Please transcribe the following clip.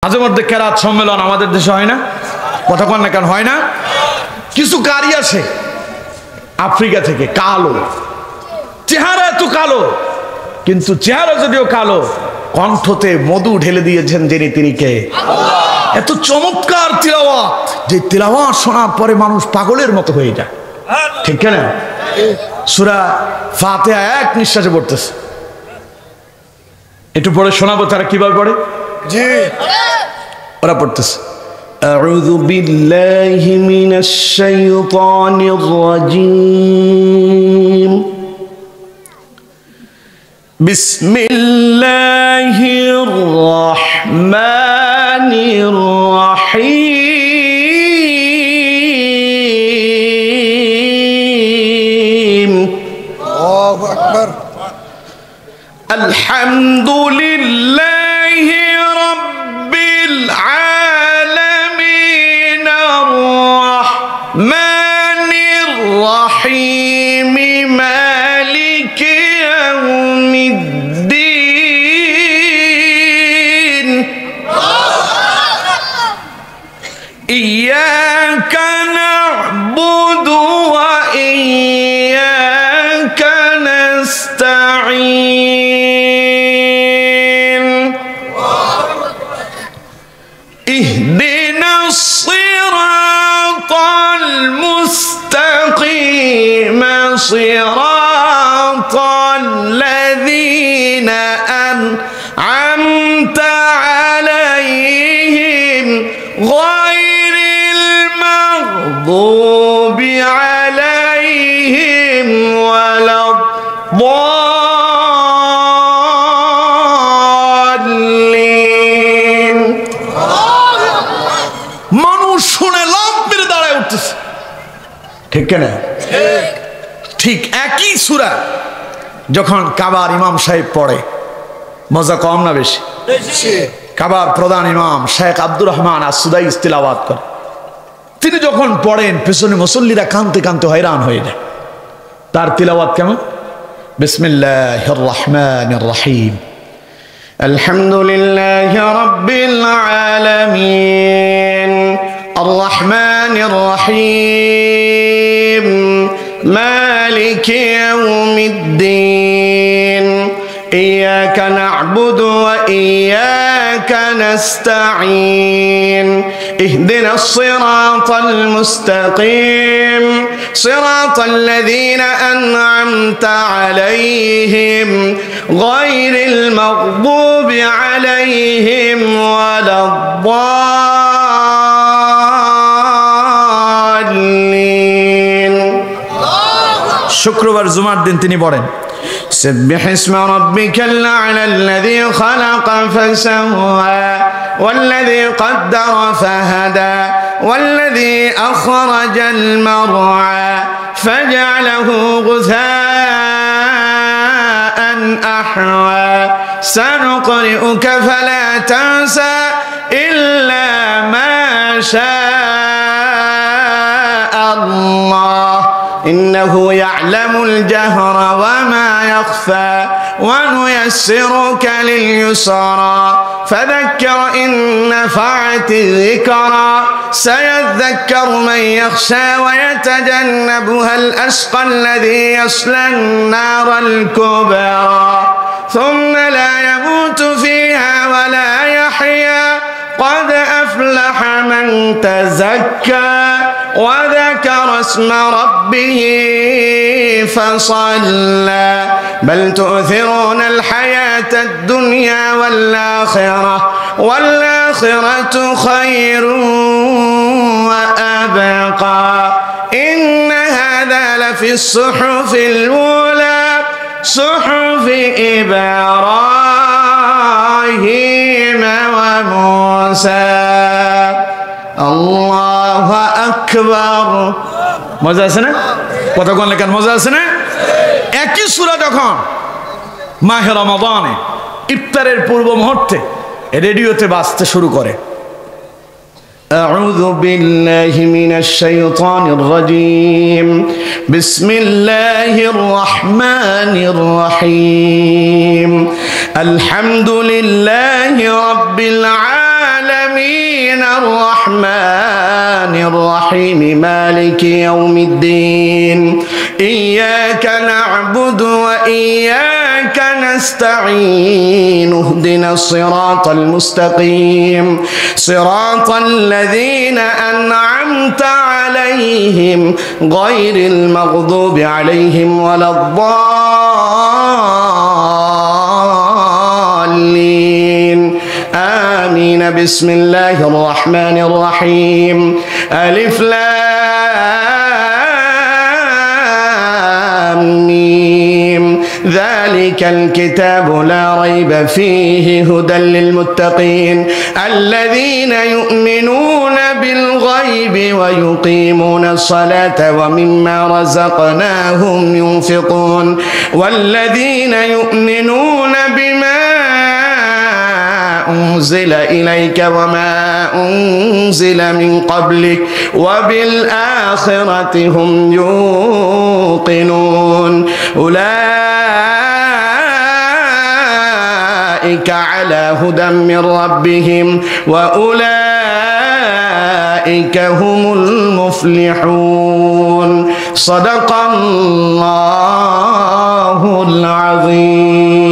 মাঝে মধ্যে কেরাত সম্মেলন আমাদের দেশে হয় না? কথা কন না কেন হয় না? কিছু কারি আসে আফ্রিকা থেকে, কালো চেহারা, এত কালো, কিন্তু চেহারা যদিও কালো, কণ্ঠতে মধু ঢেলে দিয়েছেন যিনি, তিনি কে? এত চমৎকার তিলাওয়াত, যে তিলাওয়াত শোনার পরে মানুষ পাগলের মতো হয়ে যায়, ঠিক না? সূরা ফাতিহা এক নিঃশ্বাসে পড়তেছে, একটু পরে শোনাবো তারা কিভাবে পড়ে। জি, ওরা পড়তেছে আউযু বিল্লাহি মিনাশ শাইতানির রাজীম বিসমিল্লাহির রাহমানির রাহিম আল্লাহু আকবার আলহামদুলিল্লাহি রাব্বিল আলামিন আর-রাহমানির রাহিম মালিকি ইয়াউমিদ্দিন ইয়্যাকা না'বুদু ওয়া ইয়্যাকা নাস্তাঈন ইহদিনাস সিরাতাল মুস্তাকিম সিরাতাল লাযীনা আন'আমতা আলাইহিম গায়রিল মাগদুবি আলাইহিম ওয়ালাদ-দাল্লিন। মানুষ শুনে লাভ মেরে দাঁড়ায় উঠতেছে, ঠিক না? ঠিক একই সূরা যখন কাবার ইমাম সাহেব পড়ে, মজা কম না বেশি? কাবার প্রধান ইমাম শেখ আব্দুর রহমান আস-সুদাইস তিলাওয়াত করে, তিনি যখন পড়েন পেছনে মুসল্লিরা কাঁদতে কাঁদতে হয়রান হয়ে যায়। তার তিলাওয়াত কেমন? বিসমিল্লাহির রহমানির রহিম আলহামদুলিল্লাহি রাব্বিল আলামিন আর-রহমানির রহিম মালিকি ইয়াউমিদ্দিন ইয়্যাকা না'বুদু ওয়া ইয়্যাকা নাস্তাঈন ইহদিনাস সিরাতাল মুস্তাকিম সিরাতাল লাযীনা আন'আমতা আলাইহিম গায়রিল মাগদুবি আলাইহিম ওয়ালাদ-দাল্লিন। শুক্রবার জুমার দিন তিনি পড়েন سبح اسم ربك الأعلى الذي خلق فسوى والذي قدر فهدى والذي أخرج المرعى فجعله غثاء أحوى سنقرئك فلا تنسى إلا ما شاء الله إنه يعلم الجهر وما يخفى ونيسرك لليسرى فذكر إن نفعت الذكرى سيذكر من يخشى ويتجنبها الأشقى الذي يصلى النار الكبرى ثم لا يموت فيها ولا يحيا قد أفلح من تزكى وذكر اسم ربه فصلى بل تؤثرون الحياة الدنيا والآخرة خير وأبقى إن هذا لفي الصحف الأولى صحف إبراهيم وموسى আল্লাহু আকবার। মজা আছে না? কথা কোন লেখার মজা আছে না? একই সূরা যখন মাহে রমাদানে ইফতারের পূর্ব মুহূর্তে রেডিওতে বাজতে শুরু করে, আউযু বিল্লাহি মিনাশ শাইতানির রাজীম বিসমিল্লাহির রহমানির রহিম আলহামদুলিল্লাহি রাব্বিল আলামিন العالمين الرحمن الرحيم مالك يوم الدين إياك نعبد وإياك نستعين اهدنا الصراط المستقيم صراط الذين أنعمت عليهم غير المغضوب عليهم ولا الضالين آمين بسم الله الرحمن الرحيم ألف لام ميم ذلك الكتاب لا ريب فيه هدى للمتقين الذين يؤمنون بالغيب ويقيمون الصلاة ومما رزقناهم ينفقون والذين يؤمنون بما أنزل إليك وما أنزل من قبلك وبالآخرة هم يوقنون أولئك على هدى من ربهم وأولئك هم المفلحون صدق الله العظيم